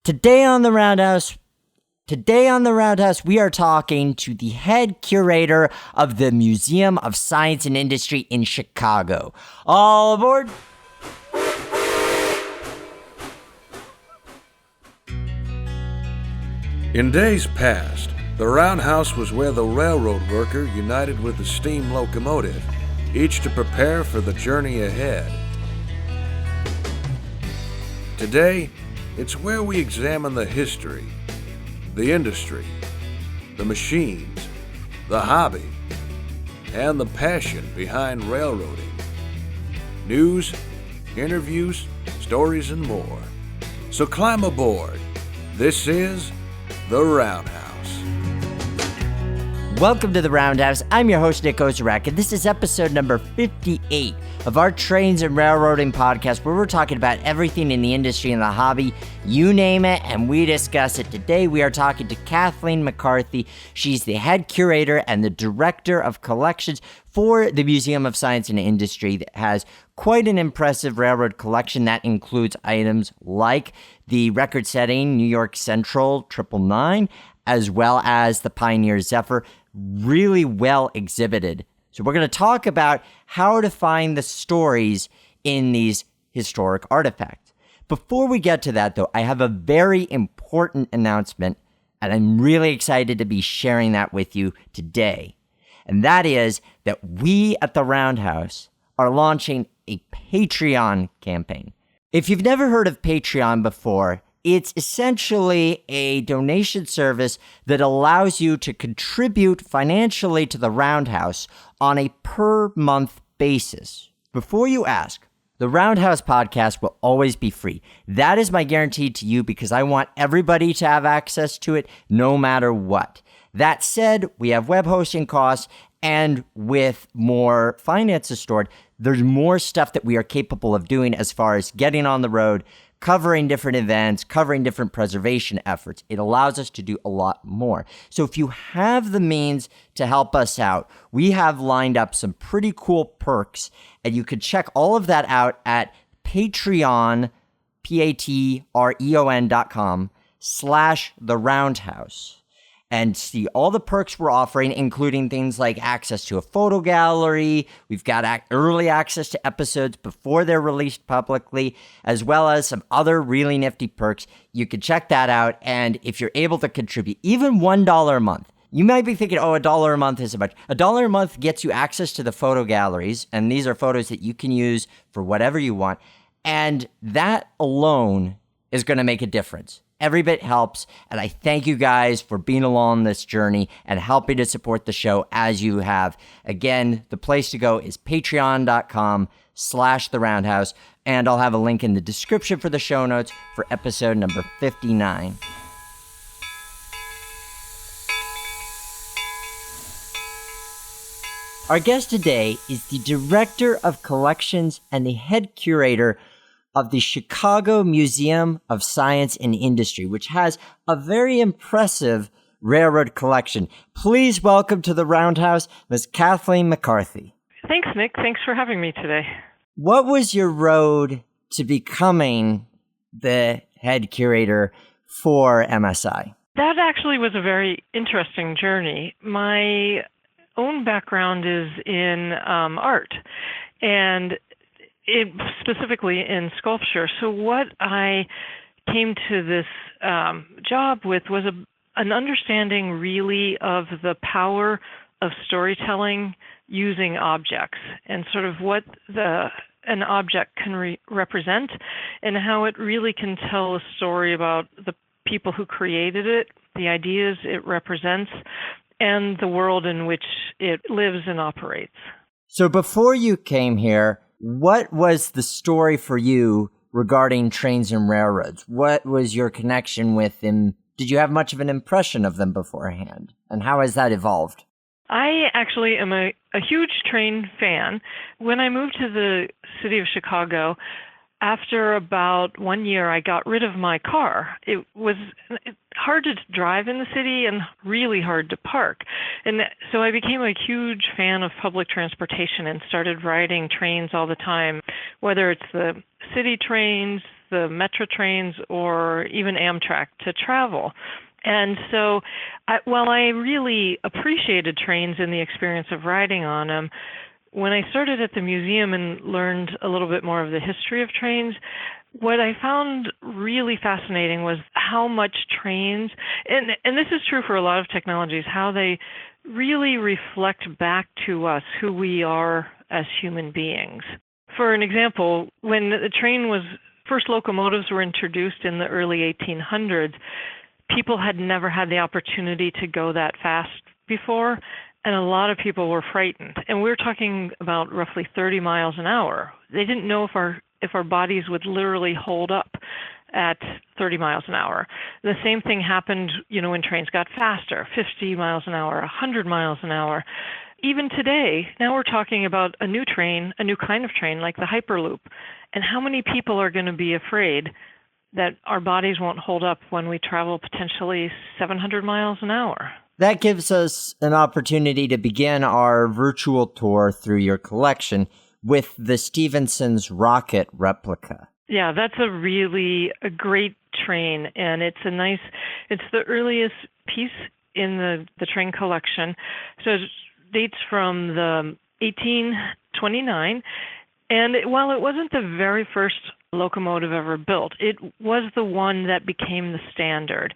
Today on the Roundhouse, we are talking to the head curator of the Museum of Science and Industry in Chicago. All aboard! In days past, the roundhouse was where the railroad worker united with the steam locomotive, each to prepare for the journey ahead. Today, it's where we examine the history, the industry, the machines, the hobby, and the passion behind railroading. News, interviews, stories, and more. So climb aboard. This is The Roundhouse. Welcome to The Roundhouse. I'm your host, Nick Ozarek, and this is episode number 58 of our Trains and Railroading podcast, where we're talking about everything in the industry and the hobby, you name it, and we discuss it. Today, we are talking to Kathleen McCarthy. She's the head curator and the director of collections for the Museum of Science and Industry that has quite an impressive railroad collection that includes items like the record-setting New York Central 999, as well as the Pioneer Zephyr, really well exhibited. So we're going to talk about how to find the stories in these historic artifacts. Before we get to that, though, I have a very important announcement, and I'm really excited to be sharing that with you today. And that is that we at the Roundhouse are launching a Patreon campaign. If you've never heard of Patreon before, it's essentially a donation service that allows you to contribute financially to the Roundhouse on a per-month basis. Before you ask, the Roundhouse podcast will always be free. That is my guarantee to you because I want everybody to have access to it no matter what. That said, we have web hosting costs, and with more finances stored, there's more stuff that we are capable of doing as far as getting on the road, covering different events, covering different preservation efforts. It allows us to do a lot more. So if you have the means to help us out, we have lined up some pretty cool perks, and you could check all of that out at Patreon, patreon.com/the Roundhouse. And see all the perks we're offering, including things like access to a photo gallery. We've got early access to episodes before they're released publicly, as well as some other really nifty perks. You can check that out. And if you're able to contribute even $1 a month, you might be thinking, oh, $1 a month isn't much. $1 a month gets you access to the photo galleries. And these are photos that you can use for whatever you want. And that alone is going to make a difference. Every bit helps, and I thank you guys for being along this journey and helping to support the show as you have. Again, the place to go is patreon.com/the Roundhouse, and I'll have a link in the description for the show notes for episode number 59. Our guest today is the Director of Collections and the head curator of the Chicago Museum of Science and Industry, which has a very impressive railroad collection. Please welcome to the Roundhouse, Ms. Kathleen McCarthy. Thanks, Nick. Thanks for having me today. What was your road to becoming the head curator for MSI? That actually was a very interesting journey. My own background is in art, and specifically in sculpture. So what I came to this job with was an understanding really of the power of storytelling using objects and sort of what an object can represent and how it really can tell a story about the people who created it, the ideas it represents, and the world in which it lives and operates. So before you came here, what was the story for you regarding trains and railroads? What was your connection with them? Did you have much of an impression of them beforehand? And how has that evolved? I actually am a huge train fan. When I moved to the city of Chicago, after about 1 year, I got rid of my car. It was hard to drive in the city and really hard to park. And so I became a huge fan of public transportation and started riding trains all the time, whether it's the city trains, the Metro trains or even Amtrak to travel. And so while I really appreciated trains and the experience of riding on them, when I started at the museum and learned a little bit more of the history of trains, what I found really fascinating was how much trains, and this is true for a lot of technologies, how they really reflect back to us who we are as human beings. For an example, when the train was, first locomotives were introduced in the early 1800s, people had never had the opportunity to go that fast before, and a lot of people were frightened. And we're talking about roughly 30 miles an hour. They didn't know if our bodies would literally hold up at 30 miles an hour. The same thing happened, when trains got faster, 50 miles an hour, 100 miles an hour. Even today, now we're talking about a new train, a new kind of train like the Hyperloop. And how many people are going to be afraid that our bodies won't hold up when we travel potentially 700 miles an hour? That gives us an opportunity to begin our virtual tour through your collection with the Stephenson's rocket replica. Yeah, that's a great train, and it's the earliest piece in the train collection. So it dates from the 1829, and while it wasn't the very first locomotive ever built, it was the one that became the standard.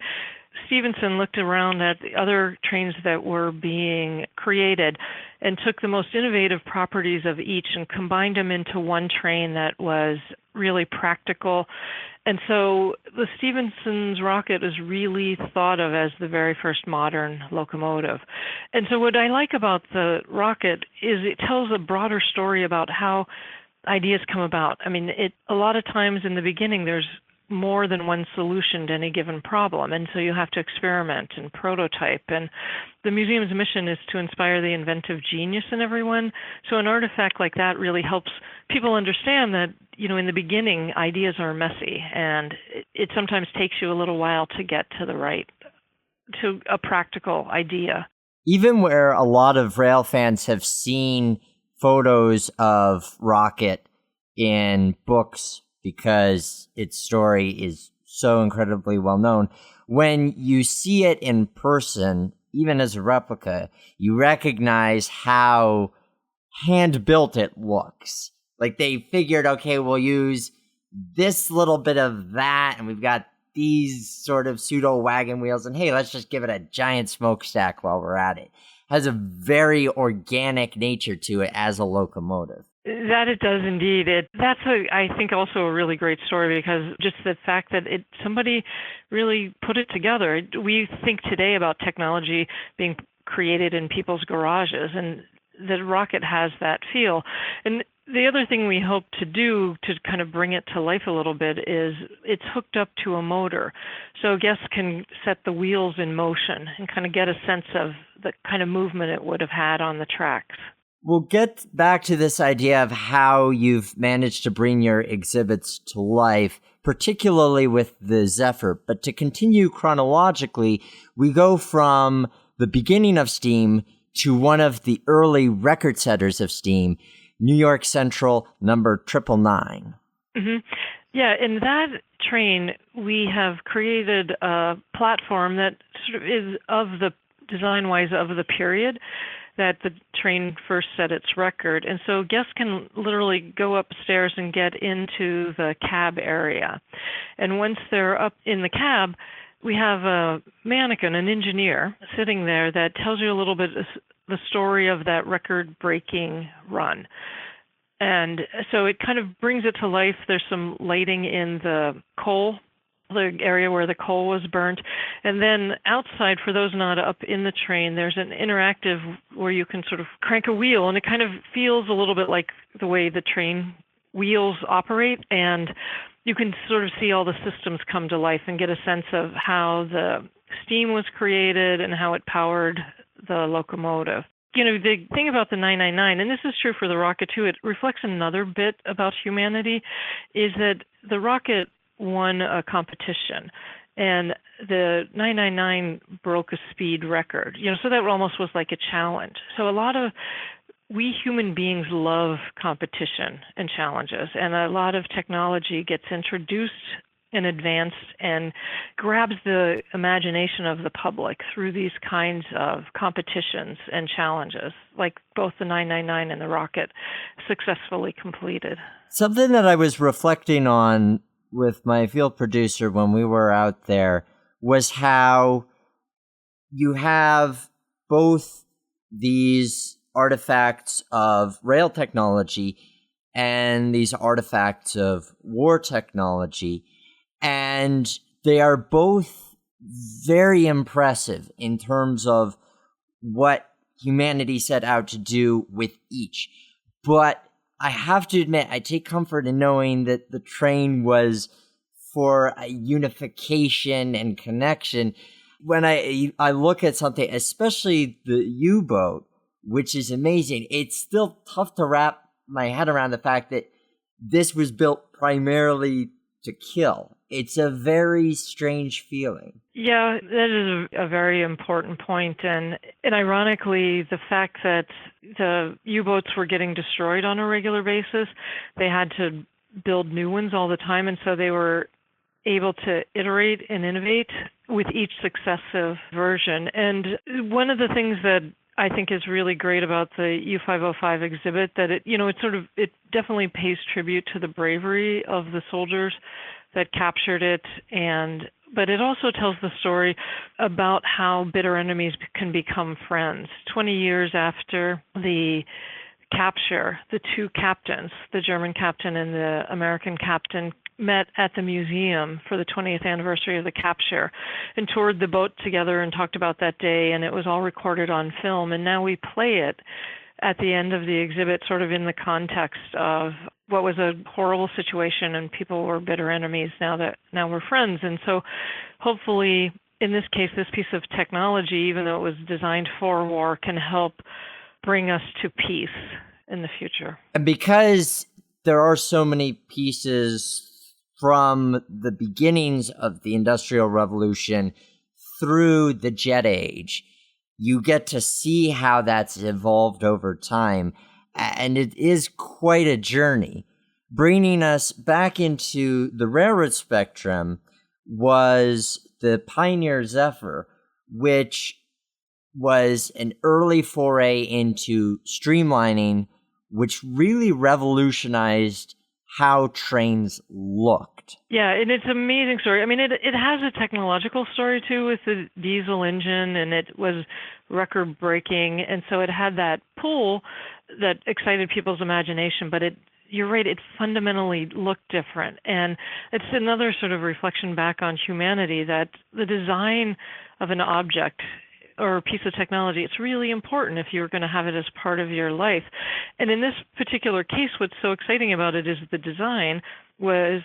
Stephenson looked around at the other trains that were being created and took the most innovative properties of each and combined them into one train that was really practical. And so the Stephenson's rocket is really thought of as the very first modern locomotive. And so what I like about the rocket is it tells a broader story about how ideas come about. I mean, a lot of times in the beginning, there's more than one solution to any given problem, and so you have to experiment and prototype. And the museum's mission is to inspire the inventive genius in everyone. So an artifact like that really helps people understand that, in the beginning, ideas are messy, and it sometimes takes you a little while to get to a practical idea. Even where a lot of rail fans have seen photos of Rocket in books because its story is so incredibly well known, when you see it in person, even as a replica, you recognize how hand-built it looks. Like they figured, okay, we'll use this little bit of that, and we've got these sort of pseudo wagon wheels, and hey, let's just give it a giant smokestack while we're at it. Has a very organic nature to it as a locomotive. That it does indeed. That's I think also a really great story, because just the fact that somebody really put it together. We think today about technology being created in people's garages, and the rocket has that feel. And the other thing we hope to do to kind of bring it to life a little bit is it's hooked up to a motor. So guests can set the wheels in motion and kind of get a sense of the kind of movement it would have had on the tracks. We'll get back to this idea of how you've managed to bring your exhibits to life, particularly with the Zephyr. But to continue chronologically, we go from the beginning of Steam to one of the early record setters of Steam, New York Central number 999. Mm-hmm. Yeah, in that train, we have created a platform that sort of is design-wise of the period that the train first set its record. And so guests can literally go upstairs and get into the cab area. And once they're up in the cab, we have a mannequin, an engineer, sitting there that tells you a little bit the story of that record-breaking run. And so it kind of brings it to life. There's some lighting in the area where the coal was burnt. And then outside, for those not up in the train, there's an interactive where you can sort of crank a wheel, and it kind of feels a little bit like the way the train wheels operate. And you can sort of see all the systems come to life and get a sense of how the steam was created and how it powered the locomotive. The thing about the 999, and this is true for the rocket too, it reflects another bit about humanity, is that the rocket won a competition, and the 999 broke a speed record. So that almost was like a challenge. So a lot of we human beings love competition and challenges, and a lot of technology gets introduced and advanced and grabs the imagination of the public through these kinds of competitions and challenges, like both the 999 and the rocket successfully completed. Something that I was reflecting on with my field producer when we were out there was how you have both these artifacts of rail technology and these artifacts of war technology, and they are both very impressive in terms of what humanity set out to do with each. But I have to admit, I take comfort in knowing that the train was for a unification and connection. When I look at something, especially the U-boat, which is amazing, it's still tough to wrap my head around the fact that this was built primarily to kill. It's a very strange feeling. Yeah, that is a very important point. And ironically, the fact that the U-boats were getting destroyed on a regular basis, they had to build new ones all the time. And so they were able to iterate and innovate with each successive version. And one of the things that I think is really great about the U-505 exhibit, that it definitely pays tribute to the bravery of the soldiers that captured it, but it also tells the story about how bitter enemies can become friends. 20 years after the capture, the two captains, the German captain and the American captain, met at the museum for the 20th anniversary of the capture and toured the boat together and talked about that day, and it was all recorded on film. And now we play it at the end of the exhibit, sort of in the context of what was a horrible situation and people were bitter enemies. Now we're friends. And so hopefully, in this case, this piece of technology, even though it was designed for war, can help bring us to peace in the future. And because there are so many pieces from the beginnings of the Industrial Revolution through the jet age, you get to see how that's evolved over time. And it is quite a journey. Bringing us back into the railroad spectrum was the Pioneer Zephyr, which was an early foray into streamlining, which really revolutionized how trains looked. Yeah, and it's an amazing story. I mean, it has a technological story, too, with the diesel engine, and it was record-breaking, and so it had that pull that excited people's imagination, but you're right, it fundamentally looked different. And it's another sort of reflection back on humanity, that the design of an object or a piece of technology, it's really important if you're going to have it as part of your life. And in this particular case, what's so exciting about it is the design was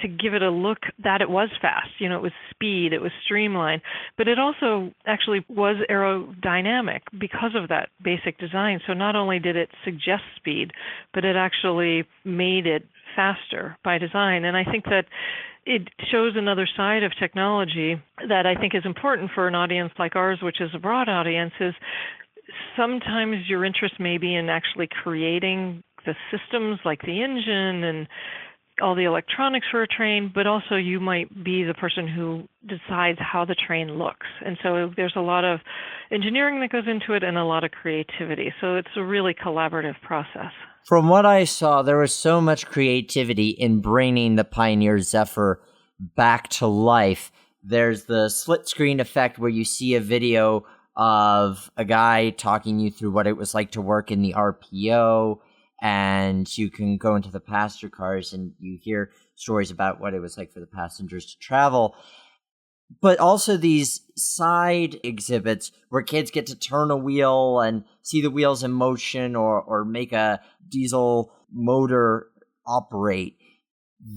to give it a look that it was fast. It was speed, it was streamlined, but it also actually was aerodynamic because of that basic design. So not only did it suggest speed, but it actually made it faster by design. And I think that it shows another side of technology that I think is important for an audience like ours, which is a broad audience, is sometimes your interest may be in actually creating the systems like the engine and all the electronics for a train, but also you might be the person who decides how the train looks. And so there's a lot of engineering that goes into it and a lot of creativity. So it's a really collaborative process. From what I saw, there was so much creativity in bringing the Pioneer Zephyr back to life. There's the split screen effect where you see a video of a guy talking you through what it was like to work in the RPO, and you can go into the passenger cars and you hear stories about what it was like for the passengers to travel. But also these side exhibits where kids get to turn a wheel and see the wheels in motion or make a diesel motor operate.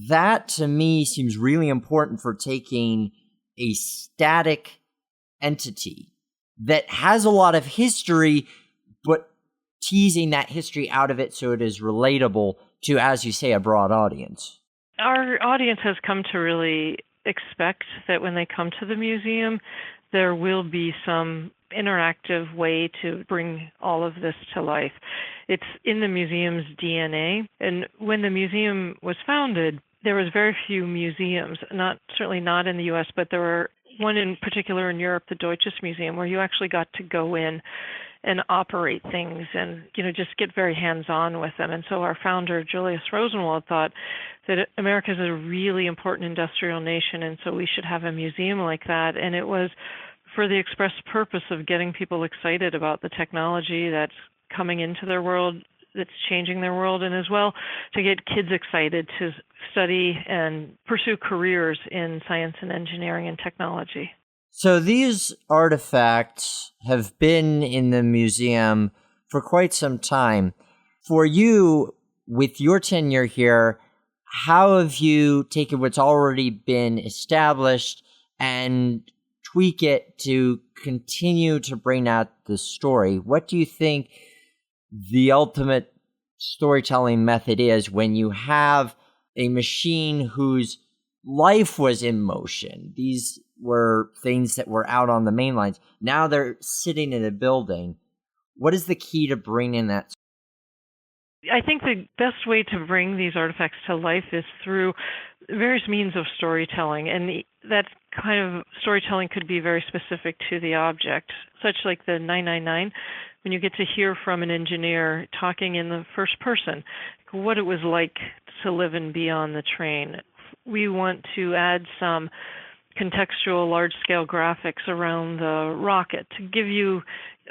That, to me, seems really important for taking a static entity that has a lot of history, but teasing that history out of it so it is relatable to, as you say, a broad audience. Our audience has come to really expect that when they come to the museum, there will be some interactive way to bring all of this to life. It's in the museum's DNA. And when the museum was founded, there was very few museums, certainly not in the U.S., but there were one in particular in Europe, the Deutsches Museum, where you actually got to go in and operate things and, just get very hands-on with them. And so our founder, Julius Rosenwald, thought that America is a really important industrial nation, and so we should have a museum like that. And it was for the express purpose of getting people excited about the technology that's coming into their world, that's changing their world, and as well to get kids excited to study and pursue careers in science and engineering and technology. So these artifacts have been in the museum for quite some time. For you, with your tenure here, how have you taken what's already been established and tweak it to continue to bring out the story? What do you think the ultimate storytelling method is when you have a machine whose life was in motion? These were things that were out on the main lines. Now they're sitting in a building. What is the key to bringing that? I think the best way to bring these artifacts to life is through various means of storytelling. And that kind of storytelling could be very specific to the object, such like the 999, when you get to hear from an engineer talking in the first person, what it was like to live and be on the train. We want to add some contextual large-scale graphics around the rocket to give you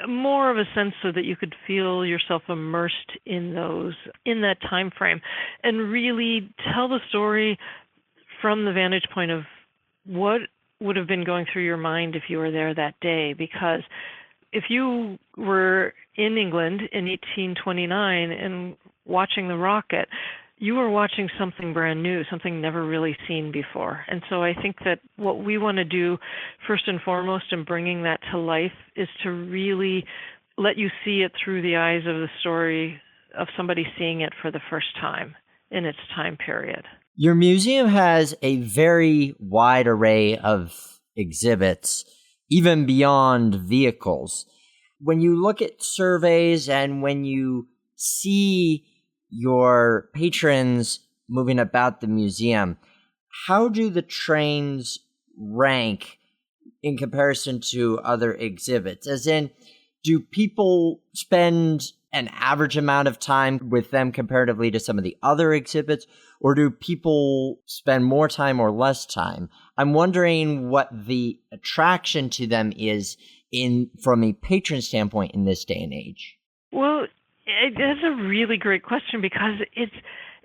more of a sense so that you could feel yourself immersed in that time frame and really tell the story from the vantage point of what would have been going through your mind if you were there that day. Because if you were in England in 1829 and watching the rocket, you were watching something brand new, something never really seen before. And so I think that what we want to do first and foremost in bringing that to life is to really let you see it through the eyes of the story of somebody seeing it for the first time in its time period. Your museum has a very wide array of exhibits, even beyond vehicles. When you look at surveys and when you see your patrons moving about the museum, how do the trains rank in comparison to other exhibits? As in, do people spend an average amount of time with them comparatively to some of the other exhibits, or do people spend more time or less time? I'm wondering what the attraction to them is from a patron standpoint in this day and age. Well, that's a really great question because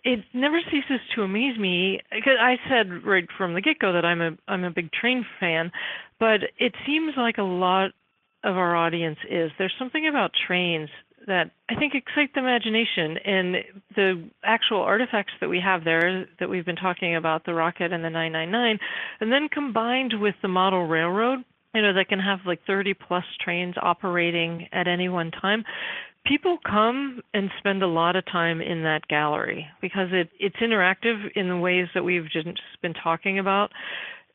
it never ceases to amaze me. Because I said right from the get-go that I'm a big train fan, but it seems like a lot of our audience is. There's something about trains that I think excite the imagination, and the actual artifacts that we have there that we've been talking about, the rocket and the 999, and then combined with the model railroad, that can have like 30 plus trains operating at any one time. People come and spend a lot of time in that gallery because it's interactive in the ways that we've just been talking about,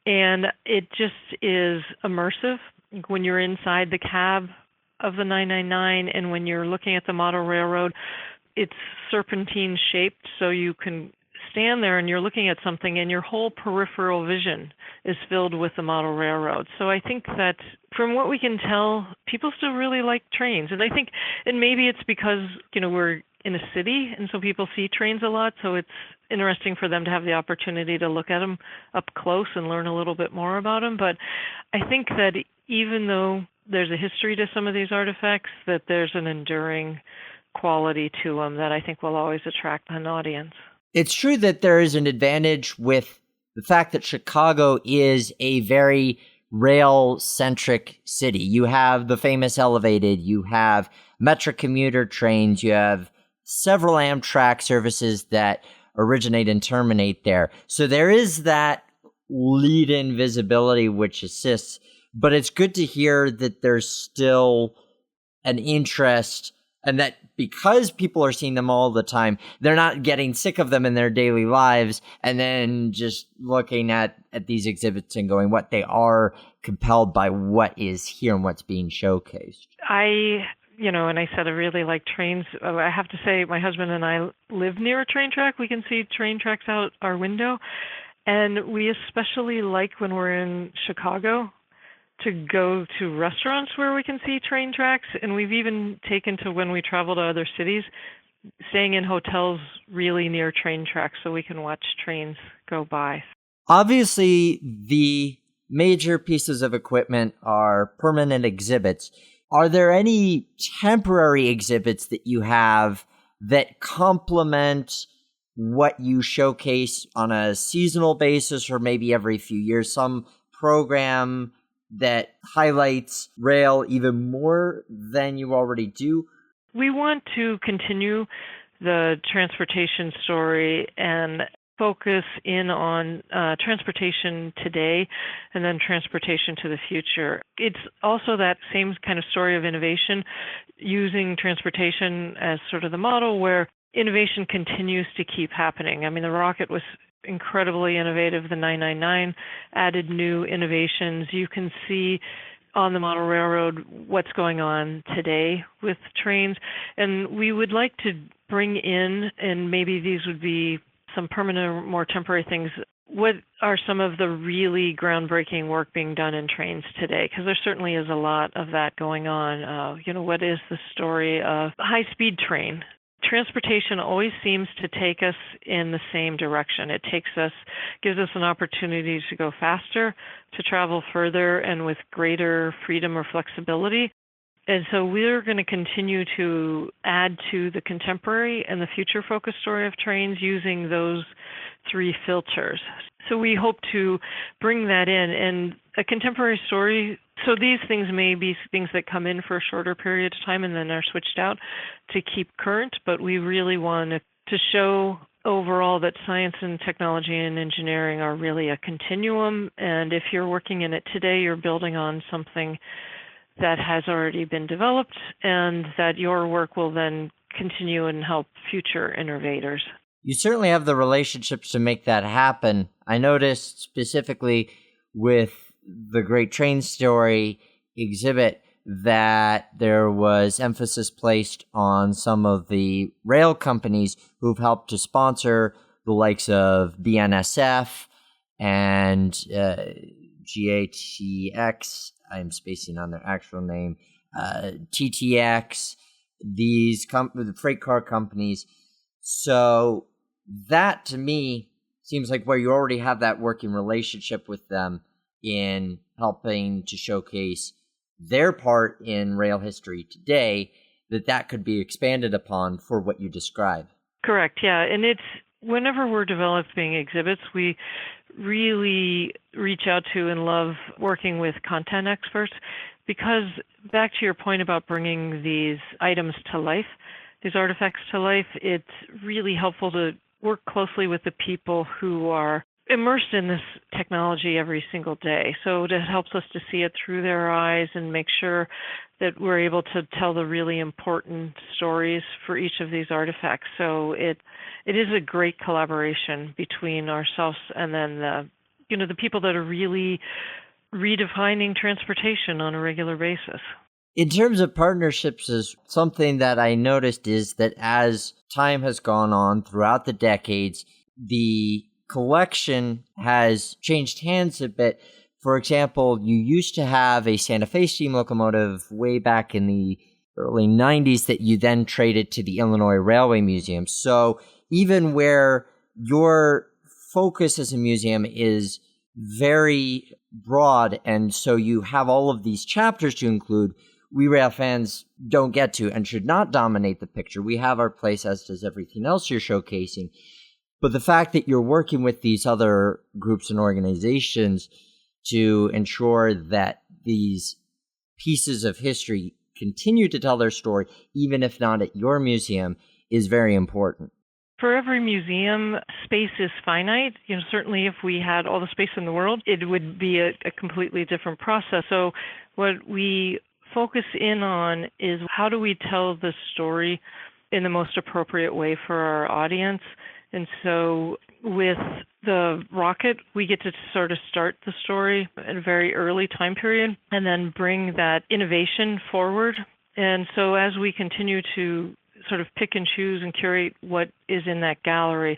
and it just is immersive when you're inside the cab of the 999 and when you're looking at the model railroad. It's serpentine shaped, so you can stand there and you're looking at something and your whole peripheral vision is filled with the model railroad. So I think that from what we can tell, people still really like trains. And I think, and maybe it's because, we're in a city and so people see trains a lot. So it's interesting for them to have the opportunity to look at them up close and learn a little bit more about them. But I think that even though there's a history to some of these artifacts, that there's an enduring quality to them that I think will always attract an audience. It's true that there is an advantage with the fact that Chicago is a very rail-centric city. You have the famous elevated, you have Metra commuter trains, you have several Amtrak services that originate and terminate there. So there is that lead-in visibility which assists, but it's good to hear that there's still an interest and that because people are seeing them all the time, they're not getting sick of them in their daily lives and then just looking at these exhibits and going, what they are compelled by what is here and what's being showcased. And I said I really like trains. I have to say my husband and I live near a train track. We can see train tracks out our window. And we especially like when we're in Chicago to go to restaurants where we can see train tracks. And we've even taken to, when we travel to other cities, staying in hotels really near train tracks so we can watch trains go by. Obviously, the major pieces of equipment are permanent exhibits. Are there any temporary exhibits that you have that complement what you showcase on a seasonal basis or maybe every few years? Some program that highlights rail even more than you already do? We want to continue the transportation story and focus in on transportation today and then transportation to the future. It's also that same kind of story of innovation, using transportation as sort of the model where innovation continues to keep happening. I mean, the rocket was incredibly innovative. The 999 added new innovations. You can see on the model railroad what's going on today with trains. And we would like to bring in, and maybe these would be some permanent or more temporary things, what are some of the really groundbreaking work being done in trains today? Because there certainly is a lot of that going on. What is the story of a high-speed train? Transportation always seems to take us in the same direction. It gives us an opportunity to go faster, to travel further, and with greater freedom or flexibility. And so we're going to continue to add to the contemporary and the future-focused story of trains using those three filters. So we hope to bring that in. And a contemporary story, so these things may be things that come in for a shorter period of time and then are switched out to keep current, but we really want to show overall that science and technology and engineering are really a continuum. And if you're working in it today, you're building on something that has already been developed, and that your work will then continue and help future innovators. You certainly have the relationships to make that happen. I noticed specifically with the Great Train Story exhibit that there was emphasis placed on some of the rail companies who've helped to sponsor the likes of BNSF and GATX. I'm spacing on their actual name, TTX, the freight car companies. So that, to me, seems like where you already have that working relationship with them in helping to showcase their part in rail history today, that could be expanded upon for what you describe. Correct, yeah. And it's whenever we're developing exhibits, we really reach out to and love working with content experts, because back to your point about bringing these items to life, these artifacts to life, it's really helpful to work closely with the people who are immersed in this technology every single day. So it helps us to see it through their eyes and make sure that we're able to tell the really important stories for each of these artifacts. So it is a great collaboration between ourselves and then the people that are really redefining transportation on a regular basis. In terms of partnerships, is something that I noticed is that as time has gone on throughout the decades, the collection has changed hands a bit. For example, you used to have a Santa Fe steam locomotive way back in the early 90s that you then traded to the Illinois Railway Museum. So even where your focus as a museum is very broad, and so you have all of these chapters to include, we rail fans don't get to and should not dominate the picture. We have our place, as does everything else you're showcasing. But the fact that you're working with these other groups and organizations to ensure that these pieces of history continue to tell their story, even if not at your museum, is very important. For every museum, space is finite. Certainly if we had all the space in the world, it would be a completely different process. So what we focus in on is how do we tell the story in the most appropriate way for our audience. And so with the rocket, we get to sort of start the story at a very early time period and then bring that innovation forward. And so as we continue to sort of pick and choose and curate what is in that gallery,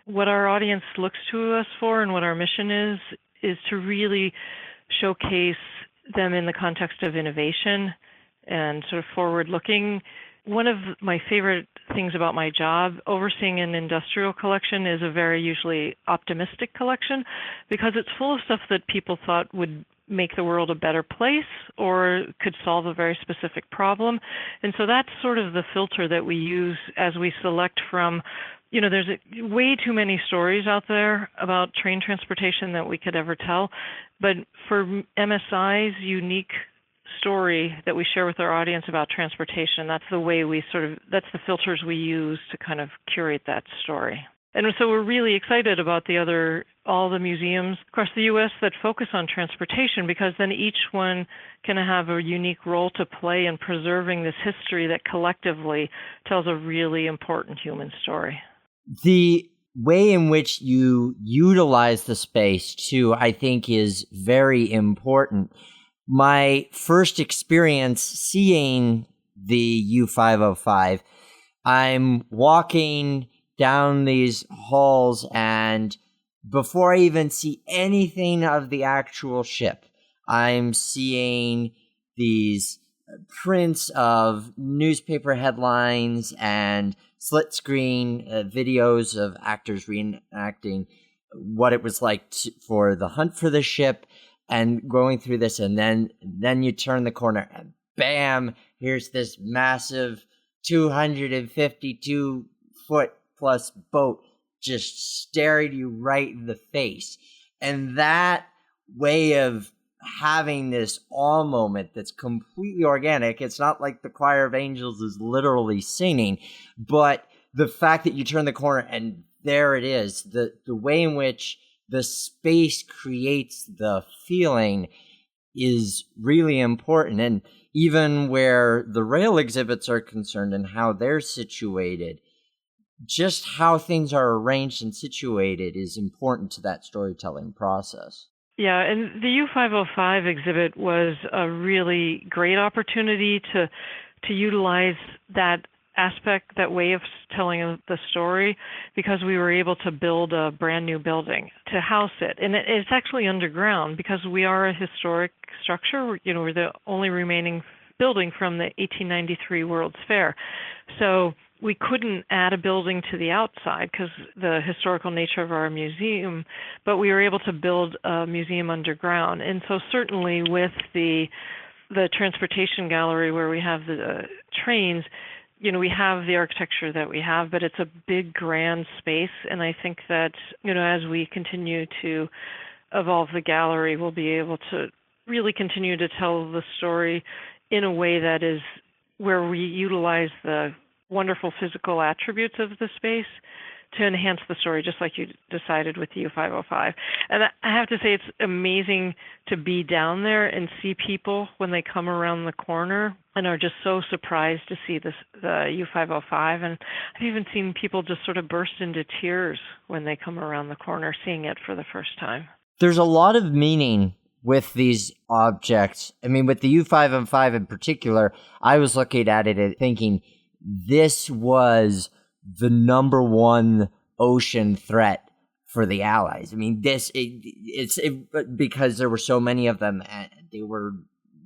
what our audience looks to us for and what our mission is to really showcase them in the context of innovation and sort of forward-looking. One of my favorite things about my job, overseeing an industrial collection, is a very usually optimistic collection because it's full of stuff that people thought would make the world a better place or could solve a very specific problem. And so that's sort of the filter that we use as we select from, there's way too many stories out there about train transportation that we could ever tell. But for MSI's unique story that we share with our audience about transportation, that's the way that's the filters we use to kind of curate that story. And so we're really excited about all the museums across the U.S. that focus on transportation, because then each one can have a unique role to play in preserving this history that collectively tells a really important human story. The way in which you utilize the space, too, I think is very important. My first experience seeing the U505, I'm walking down these halls, and before I even see anything of the actual ship, I'm seeing these prints of newspaper headlines and split screen videos of actors reenacting what it was like for the hunt for the ship, and going through this, and then you turn the corner and bam, here's this massive 252-foot plus boat just staring you right in the face. And that way of having this awe moment that's completely organic, it's not like the choir of angels is literally singing, but the fact that you turn the corner and there it is, the way in which the space creates the feeling is really important. And even where the rail exhibits are concerned and how they're situated, just how things are arranged and situated is important to that storytelling process. Yeah, and the U505 exhibit was a really great opportunity to utilize that aspect, that way of telling the story, because we were able to build a brand new building to house it. And it's actually underground because we are a historic structure. We're the only remaining building from the 1893 World's Fair. So we couldn't add a building to the outside because the historical nature of our museum, but we were able to build a museum underground. And so certainly with the transportation gallery where we have the trains, we have the architecture that we have, but it's a big, grand space. And I think that, as we continue to evolve the gallery, we'll be able to really continue to tell the story in a way that is where we utilize the wonderful physical attributes of the space to enhance the story, just like you decided with the U505. And I have to say, it's amazing to be down there and see people when they come around the corner and are just so surprised to see the U505. And I've even seen people just sort of burst into tears when they come around the corner seeing it for the first time. There's a lot of meaning with these objects. I mean, with the U505 in particular, I was looking at it and thinking, this was the number one ocean threat for the Allies. I mean, it's because there were so many of them, and they were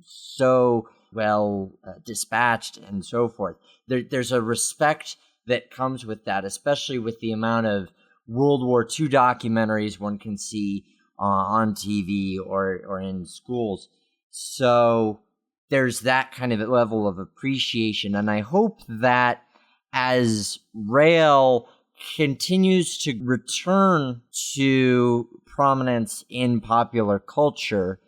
so well dispatched and so forth. There's a respect that comes with that, especially with the amount of World War II documentaries one can see on TV or in schools. So there's that kind of level of appreciation. And I hope that as rail continues to return to prominence in popular culture,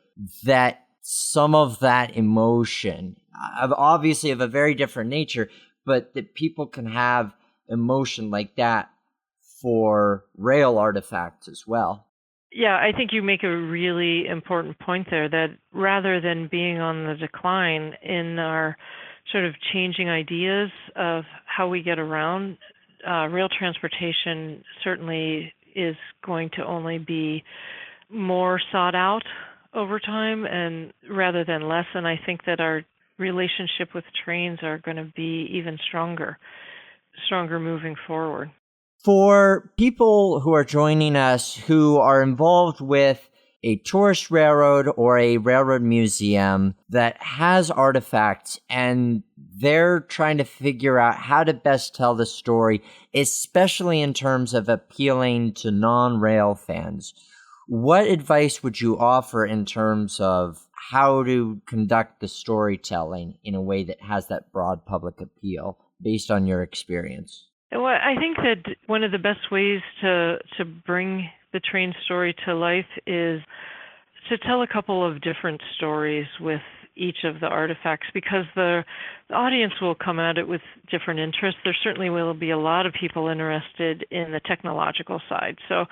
that some of that emotion, obviously of a very different nature, but that people can have emotion like that for rail artifacts as well. Yeah, I think you make a really important point there, that rather than being on the decline in our sort of changing ideas of how we get around. Rail transportation certainly is going to only be more sought out over time, and rather than less. And I think that our relationship with trains are going to be even stronger moving forward. For people who are joining us who are involved with a tourist railroad or a railroad museum that has artifacts and they're trying to figure out how to best tell the story, especially in terms of appealing to non-rail fans, what advice would you offer in terms of how to conduct the storytelling in a way that has that broad public appeal based on your experience? Well, I think that one of the best ways to bring the train story to life is to tell a couple of different stories with each of the artifacts, because the audience will come at it with different interests. There certainly will be a lot of people interested in the technological side. So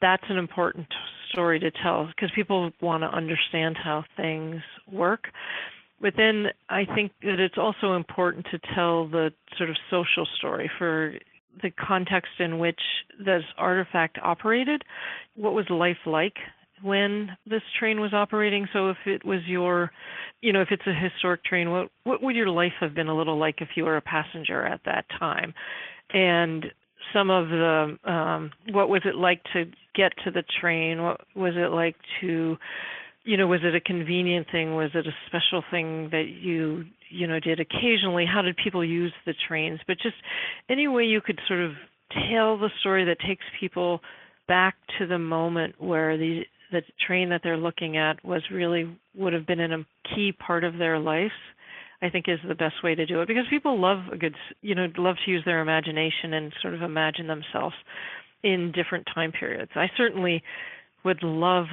that's an important story to tell, because people want to understand how things work. But then I think that it's also important to tell the sort of social story for the context in which this artifact operated. What was life like when this train was operating? So if it was if it's a historic train, what would your life have been a little like if you were a passenger at that time? And some of the, what was it like to get to the train? What was it like to, was it a convenient thing? Was it a special thing that you did occasionally? How did people use the trains? But just any way you could sort of tell the story that takes people back to the moment where the train that they're looking at would have been in a key part of their life, I think is the best way to do it, because people love love to use their imagination and sort of imagine themselves in different time periods. I certainly would love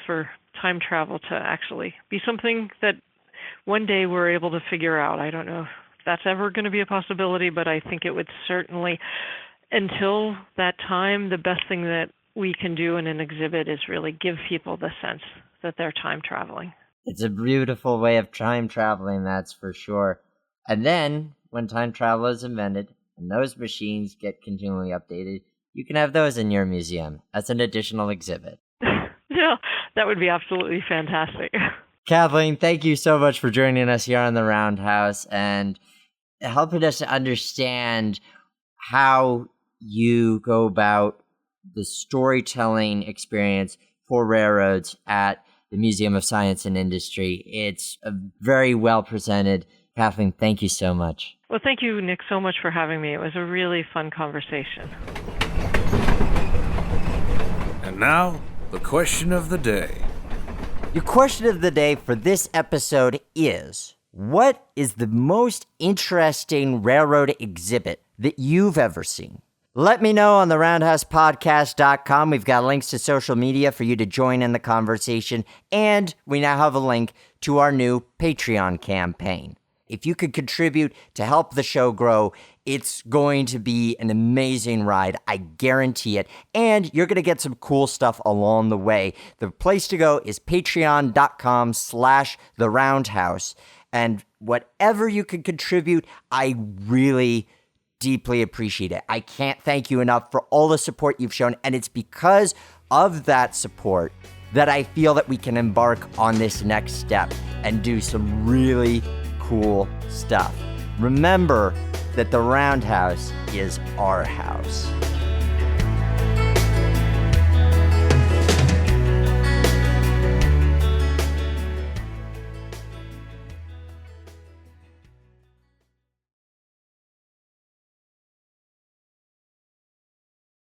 for time travel to actually be something that one day we're able to figure out. I don't know if that's ever going to be a possibility, but I think it would certainly, until that time, the best thing that we can do in an exhibit is really give people the sense that they're time traveling. It's a beautiful way of time traveling, that's for sure. And then, when time travel is invented, and those machines get continually updated, you can have those in your museum as an additional exhibit. Yeah, that would be absolutely fantastic. Kathleen, thank you so much for joining us here on the Roundhouse and helping us to understand how you go about the storytelling experience for railroads at the Museum of Science and Industry. It's very well presented. Kathleen, thank you so much. Well, thank you, Nick, so much for having me. It was a really fun conversation. And now, the question of the day. Your question of the day for this episode is, what is the most interesting railroad exhibit that you've ever seen? Let me know on the roundhousepodcast.com. We've got links to social media for you to join in the conversation, and we now have a link to our new Patreon campaign. If you could contribute to help the show grow, it's going to be an amazing ride. I guarantee it. And you're going to get some cool stuff along the way. The place to go is patreon.com/theroundhouse. And whatever you can contribute, I really deeply appreciate it. I can't thank you enough for all the support you've shown. And it's because of that support that I feel that we can embark on this next step and do some really cool stuff. Remember that the Roundhouse is our house.